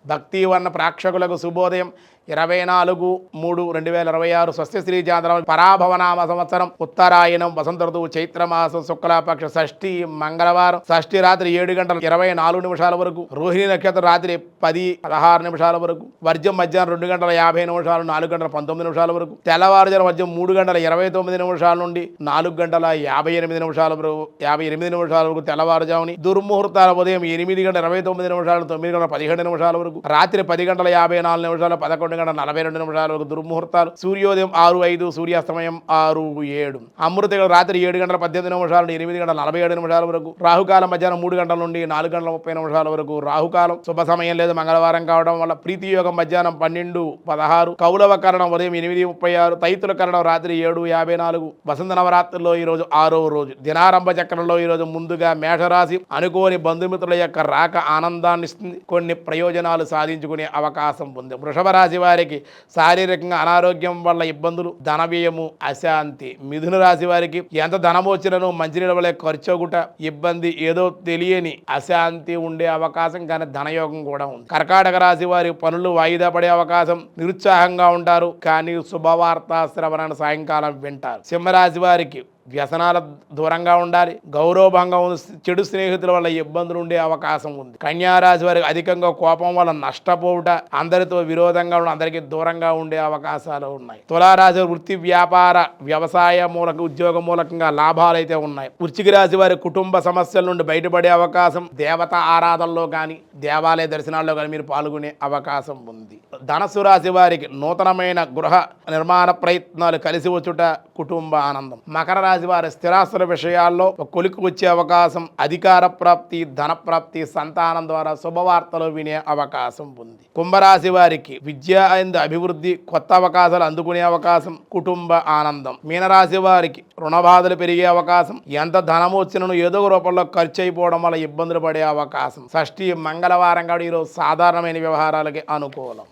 భక్తి వర్ణ ప్రేక్షకులకు శుభోదయం 24/3/2026 స్వస్తి శ్రీ చాంద్రం పరాభవనామ సంవత్సరం ఉత్తరాయణం వసంత ఋతువు చైత్రమాసం శుక్లపక్ష షష్ఠి మంగళవారం షష్ఠి రాత్రి 7:24 వరకు రోహిణి నక్షత్రం రాత్రి 10:16 వరకు వర్జం మధ్యాహ్నం 2:50 4:19 వరకు తెల్లవారుజాము మధ్యం 3:29 నుండి 4:58 వరకు తెల్లవారుజాముని దుర్ముహూర్తాల ఉదయం 8:29 9:17 వరకు రాత్రి 10:54 11:42 వరకు దుర్ముహూర్తాలు దుర్యోదయం 6:05 సూర్యాస్తమయం 6:07 అమృతకాలం రాత్రి 7:18 నుండి 8:47 వరకు రాహుకాలం మధ్యాహ్నం 3 గంటల నుండి 4:30 వరకు రాహుకాలం శుభ సమయం లేదు మంగళవారం కావడం వల్ల ప్రీతి యోగం మధ్యాహ్నం 12:16 కౌలవ కరణం ఉదయం 8:36 తైతుల కరణం రాత్రి 7:54 వసంత నవరాత్రుల్లో ఈరోజు 6వ రోజు దినారంభ చక్రంలో ఈరోజు ముందుగా మేషరాశి అనుకోని బంధుమిత్రుల యొక్క రాక ఆనందాన్ని ఇస్తుంది కొన్ని ప్రయోజనాలు సాధించుకునే అవకాశం ఉంది వృషభ రాశి వారికి శారీరకంగా అనారోగ్యం వల్ల ఇబ్బందులు ధన వ్యయము అశాంతి మిథున రాశి వారికి ఎంత ధనం వచ్చినను మంచినీళ్ళ వల్ల ఖర్చొగుట ఇబ్బంది ఏదో తెలియని అశాంతి ఉండే అవకాశం కానీ ధనయోగం కూడా ఉంది కర్కాటక రాశి వారి పనులు వాయిదా పడే అవకాశం నిరుత్సాహంగా ఉంటారు కానీ శుభవార్త శ్రవణాన్ని సాయంకాలం వింటారు సింహరాశి వారికి వ్యసనాల దూరంగా ఉండాలి గౌరవభంగం చెడు స్నేహితుల వల్ల ఇబ్బందులు ఉండే అవకాశం ఉంది కన్యారాశి వారికి అధికంగా కోపం వల్ల నష్టపోవుట అందరితో విరోధంగా ఉండి అందరికీ దూరంగా ఉండే అవకాశాలు ఉన్నాయి తులారాశి వృత్తి వ్యాపార వ్యవసాయ మూలక ఉద్యోగ మూలకంగా లాభాలు అయితే ఉన్నాయి వృశ్చిక రాశి వారి కుటుంబ సమస్యల నుండి బయటపడే అవకాశం దేవతా ఆరాధనలో కానీ దేవాలయ దర్శనాల్లో కానీ మీరు పాల్గొనే అవకాశం ఉంది ధనస్సు రాశి వారికి నూతనమైన గృహ నిర్మాణ ప్రయత్నాలు కలిసి వచ్చుట కుటుంబ ఆనందం మకర రాశి వారి స్థిరాస్తుల విషయాల్లో కొలికి వచ్చే అవకాశం అధికార ప్రాప్తి ధన ప్రాప్తి సంతానం ద్వారా శుభవార్తలు వినే అవకాశం ఉంది కుంభరాశి వారికి విద్య అభివృద్ధి కొత్త అవకాశాలు అందుకునే అవకాశం కుటుంబ ఆనందం మీనరాశి వారికి రుణబాధలు పెరిగే అవకాశం ఎంత ధనము వచ్చినను ఏదో రూపంలో ఖర్చు అయిపోవడం వల్ల ఇబ్బందులు పడే అవకాశం షష్ఠి మంగళవారం కాదు ఈరోజు సాధారణమైన వ్యవహారాలకి అనుకూలం